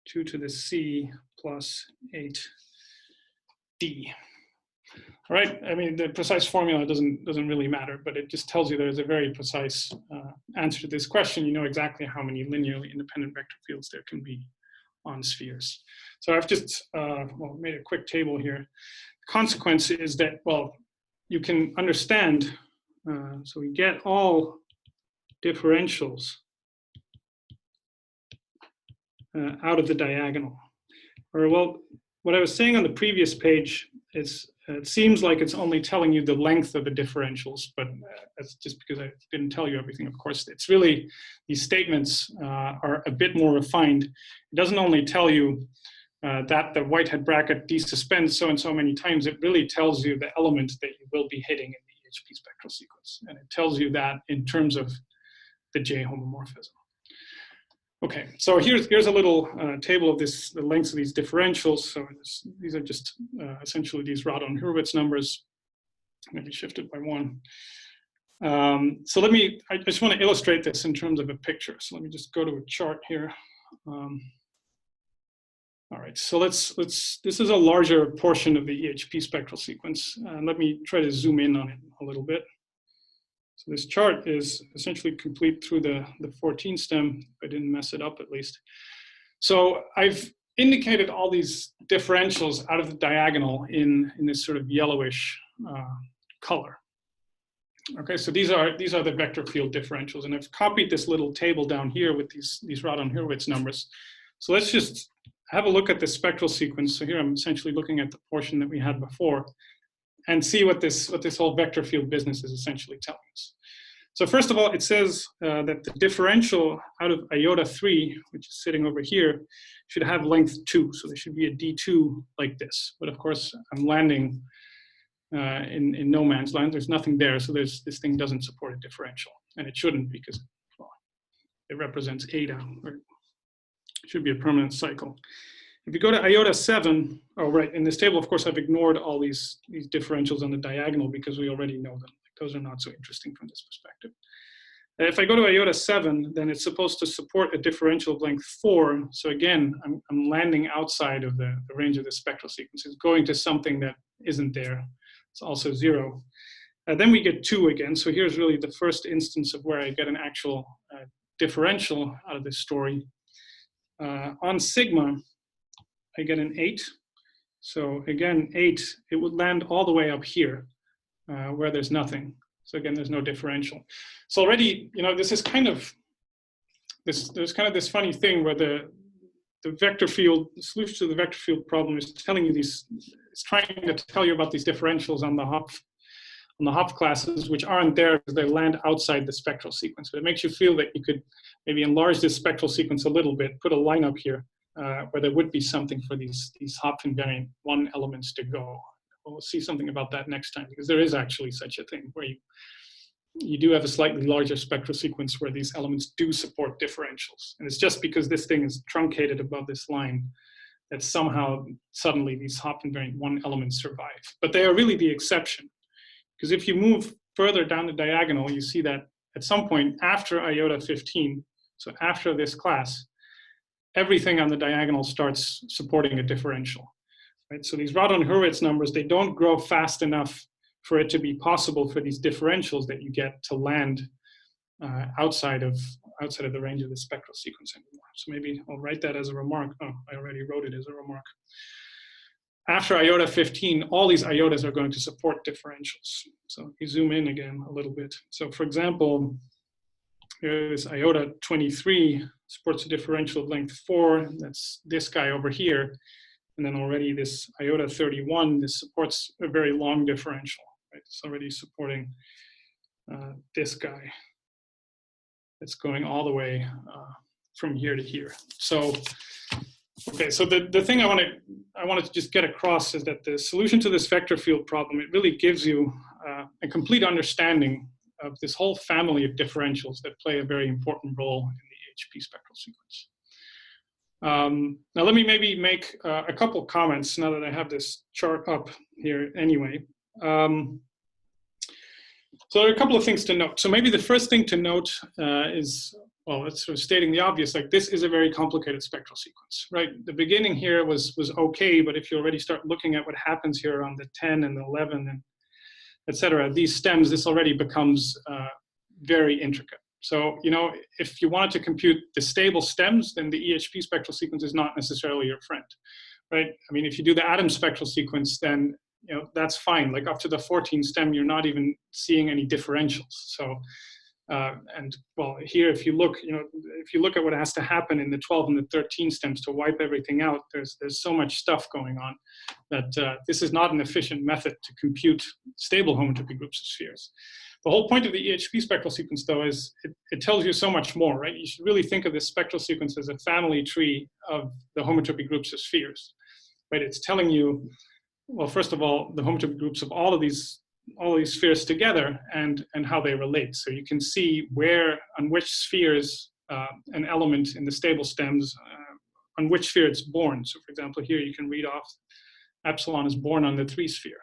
2 to the c plus 8d. All right, I mean, the precise formula doesn't really matter, but it just tells you there's a very precise answer to this question. You know exactly how many linearly independent vector fields there can be on spheres. So I've just well, made a quick table here. The consequence is that, well, you can understand, so we get all differentials out of the diagonal. Or, well, what I was saying on the previous page is it seems like it's only telling you the length of the differentials, but that's just because I didn't tell you everything, of course. It's really, these statements are a bit more refined. It doesn't only tell you that the Whitehead bracket desuspends so and so many times, it really tells you the element that you will be hitting in the EHP spectral sequence. And it tells you that in terms of the J homomorphism. Okay, so here's a little table of this, the lengths of these differentials. So these are just essentially these Radon-Hurwitz numbers, maybe shifted by one. So I just want to illustrate this in terms of a picture. So let me just go to a chart here. All right, so this is a larger portion of the EHP spectral sequence. Let me try to zoom in on it a little bit. So this chart is essentially complete through the 14 stem. I didn't mess it up at least. So I've indicated all these differentials out of the diagonal in this sort of yellowish color. Okay, so these are the vector field differentials, and I've copied this little table down here with these Radon-Hurwitz numbers. So let's just have a look at this spectral sequence. So here I'm essentially looking at the portion that we had before, and see what this whole vector field business is essentially telling us. So first of all, it says that the differential out of iota 3, which is sitting over here, should have length 2. So there should be a D2 like this. But of course, I'm landing in no man's land. There's nothing there. So this thing doesn't support a differential. And it shouldn't, because well, it represents eta, or it should be a permanent cycle. If you go to iota 7, oh, right, in this table, of course, I've ignored all these differentials on the diagonal because we already know them. Those are not so interesting from this perspective. If I go to iota 7, then it's supposed to support a differential of length 4. So again, I'm landing outside of the range of the spectral sequence. It's going to something that isn't there. It's also 0. Then we get 2 again. So here's really the first instance of where I get an actual differential out of this story. On sigma, I get an 8. So again, 8, it would land all the way up here where there's nothing. So again, there's no differential. So already, you know, this is kind of, there's kind of this funny thing where the vector field, the solution to the vector field problem is telling you these, it's trying to tell you about these differentials on the Hopf classes, which aren't there because they land outside the spectral sequence. But it makes you feel that you could maybe enlarge this spectral sequence a little bit, put a line up here, where there would be something for these Hopf invariant 1 elements to go. We'll see something about that next time, because there is actually such a thing where you do have a slightly larger spectral sequence where these elements do support differentials. And it's just because this thing is truncated above this line that somehow suddenly these Hopf invariant 1 elements survive. But they are really the exception, because if you move further down the diagonal, you see that at some point after iota 15, so after this class, everything on the diagonal starts supporting a differential. Right? So these Radon-Hurwitz numbers, they don't grow fast enough for it to be possible for these differentials that you get to land outside of the range of the spectral sequence anymore. So maybe I'll write that as a remark. Oh, I already wrote it as a remark. After iota 15, all these iotas are going to support differentials. So if you zoom in again a little bit. So for example, here's iota 23 supports a differential of length 4. That's this guy over here. And then already this iota 31, this supports a very long differential. Right? It's already supporting this guy. It's going all the way from here to here. So, okay, so the thing I wanted to just get across is that the solution to this vector field problem, it really gives you a complete understanding of this whole family of differentials that play a very important role in the EHP spectral sequence. Now let me maybe make a couple comments now that I have this chart up here anyway. So there are a couple of things to note. So maybe the first thing to note is well, it's sort of stating the obvious, like this is a very complicated spectral sequence, right? The beginning here was okay, but if you already start looking at what happens here on the 10 and the 11 and et cetera, these stems, this already becomes very intricate. So, you know, if you wanted to compute the stable stems, then the EHP spectral sequence is not necessarily your friend, right? I mean, if you do the atom spectral sequence, then, you know, that's fine. Like up to the 14 stem, you're not even seeing any differentials. So, and well, here, if you look, you know, if you look at what has to happen in the 12 and the 13 stems to wipe everything out, there's so much stuff going on that this is not an efficient method to compute stable homotopy groups of spheres. The whole point of the EHP spectral sequence, though, is it tells you so much more, right? You should really think of this spectral sequence as a family tree of the homotopy groups of spheres, right? It's telling you, well, first of all, the homotopy groups of all of these spheres together and how they relate. So you can see where, on which spheres, an element in the stable stems, on which sphere it's born. So for example, here you can read off epsilon is born on the 3 sphere.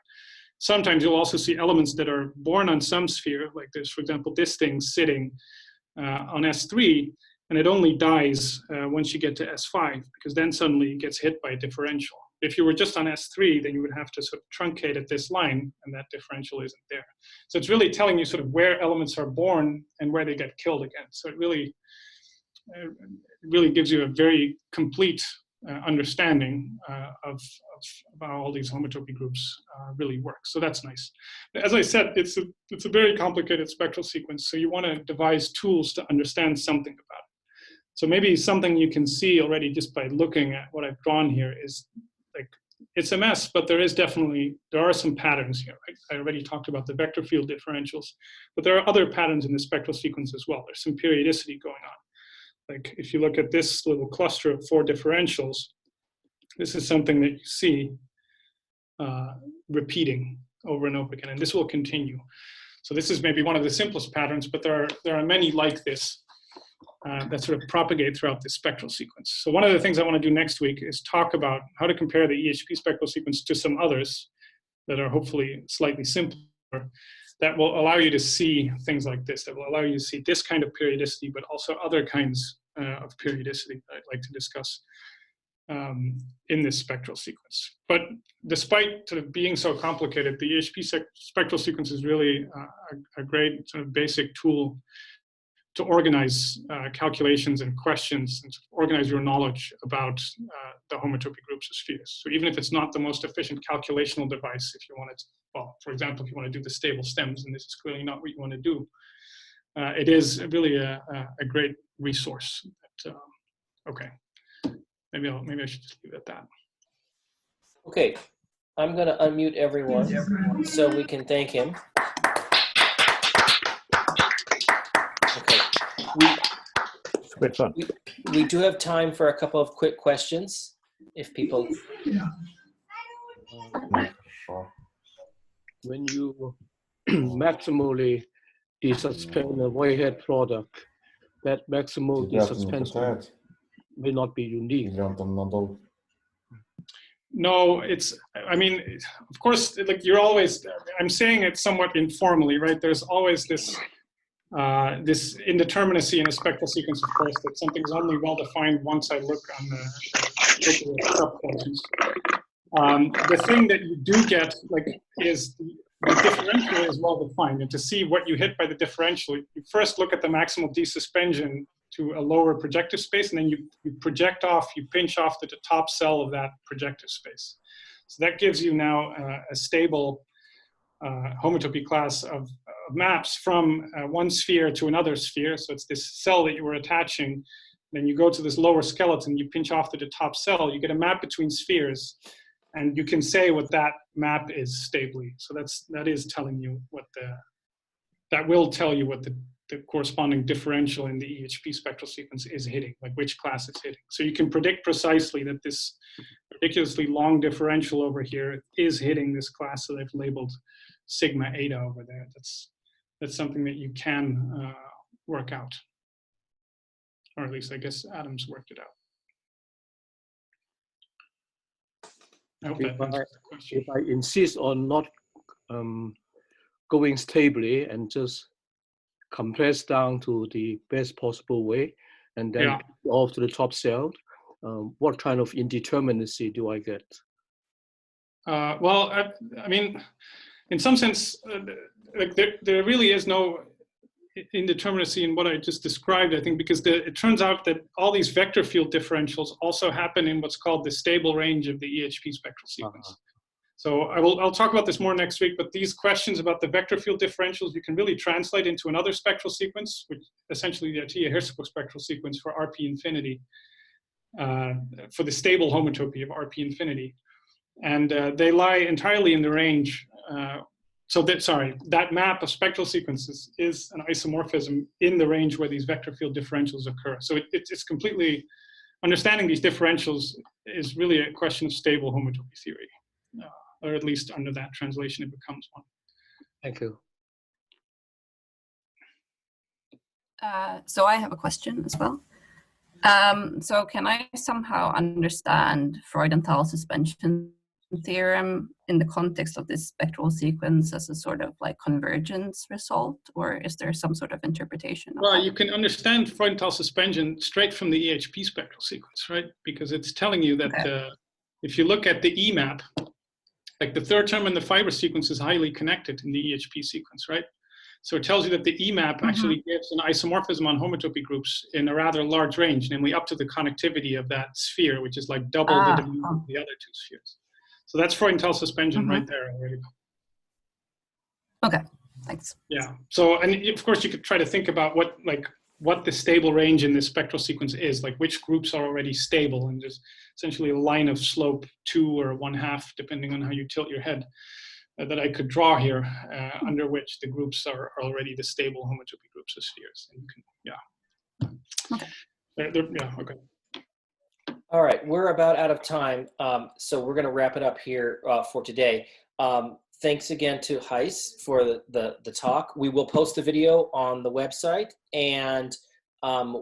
Sometimes you'll also see elements that are born on some sphere, like there's, for example, this thing sitting on S3, and it only dies once you get to S5, because then suddenly it gets hit by a differential. If you were just on S3, then you would have to sort of truncate at this line, and that differential isn't there. So it's really telling you sort of where elements are born and where they get killed again. So it really gives you a very complete understanding of how all these homotopy groups really work. So that's nice. As I said, it's a very complicated spectral sequence, so you want to devise tools to understand something about it. So maybe something you can see already just by looking at what I've drawn here is, like, it's a mess, but there are some patterns here, right? I already talked about the vector field differentials, but there are other patterns in the spectral sequence as well. There's some periodicity going on. Like if you look at this little cluster of 4 differentials, this is something that you see repeating over and over again, and this will continue. So this is maybe one of the simplest patterns, but there are many like this that sort of propagate throughout this spectral sequence. So one of the things I want to do next week is talk about how to compare the EHP spectral sequence to some others that are hopefully slightly simpler, that will allow you to see things like this, that will allow you to see this kind of periodicity, but also other kinds of periodicity that I'd like to discuss in this spectral sequence. But despite sort of being so complicated, the EHP spectral sequence is really a great sort of basic tool to organize calculations and questions and to organize your knowledge about the homotopy groups of spheres. So even if it's not the most efficient calculational device, if you wanted to, well, for example, if you want to do the stable stems, and this is clearly not what you want to do, it is really a great resource. That, okay, maybe I should just leave it at that. Okay, I'm going to unmute everyone so we can thank him. Okay, great fun. we do have time for a couple of quick questions, if people. When you maximally desuspend a Whitehead product, that maximal desuspension may not be unique. No, I mean, of course, like you're always, I'm saying it somewhat informally, right? There's always this indeterminacy in a spectral sequence, of course, that something's only well-defined once I look on the subportions. The thing that you do get, like, is the differential is well-defined, and to see what you hit by the differential, you first look at the maximal desuspension to a lower projective space, and then you project off, you pinch off the top cell of that projective space. So that gives you now a stable homotopy class of maps from one sphere to another sphere. So it's this cell that you were attaching. Then you go to this lower skeleton, you pinch off to the top cell, you get a map between spheres, and you can say what that map is stably. So that is telling you what that will tell you what the corresponding differential in the EHP spectral sequence is hitting, like which class it's hitting. So you can predict precisely that this ridiculously long differential over here is hitting this class that I've labeled sigma eta over there. That's something that you can work out. Or at least I guess Adams worked it out. I hope that answers the question. If I insist on not going stably and just compress down to the best possible way, and then Yeah. off to the top cell, what kind of indeterminacy do I get? Well, I mean, in some sense, like there really is no indeterminacy in what I just described, I think, because it turns out that all these vector field differentials also happen in what's called the stable range of the EHP spectral sequence. So I'll talk about this more next week, but these questions about the vector field differentials, you can really translate into another spectral sequence, which essentially the Ehp spectral sequence for RP infinity, for the stable homotopy of RP infinity. And they lie entirely in the range. That map of spectral sequences is an isomorphism in the range where these vector field differentials occur. So it's completely, understanding these differentials is really a question of stable homotopy theory, or at least under that translation it becomes one. Thank you. So I have a question as well. So can I somehow understand Freudenthal suspension theorem in the context of this spectral sequence as a sort of like convergence result, or is there some sort of interpretation of Well, that? you can understand Freudenthal suspension straight from the EHP spectral sequence, right? Because it's telling you that if you look at the E map, like the third term in the fiber sequence is highly connected in the EHP sequence, right? So it tells you that the E map actually gives an isomorphism on homotopy groups in a rather large range, namely up to the connectivity of that sphere, which is like double the dimension of the other two spheres. So that's Freudenthal suspension right there already. Okay, thanks. Yeah. So, and of course you could try to think about what the stable range in this spectral sequence is, like which groups are already stable, and just essentially a line of slope 2 or 1/2, depending on how you tilt your head, that I could draw here, under which the groups are already the stable homotopy groups of spheres. And you can, yeah. Okay. All right, we're about out of time, so we're going to wrap it up here for today. Thanks again to Gijs for the talk. We will post the video on the website, and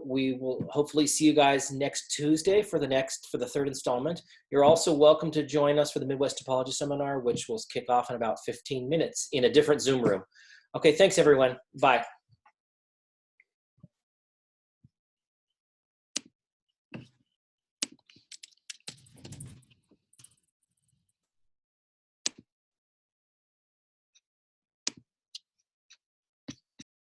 we will hopefully see you guys next Tuesday for the third installment. You're also welcome to join us for the Midwest Topology Seminar, which will kick off in about 15 minutes in a different Zoom room. Okay, thanks everyone. Bye.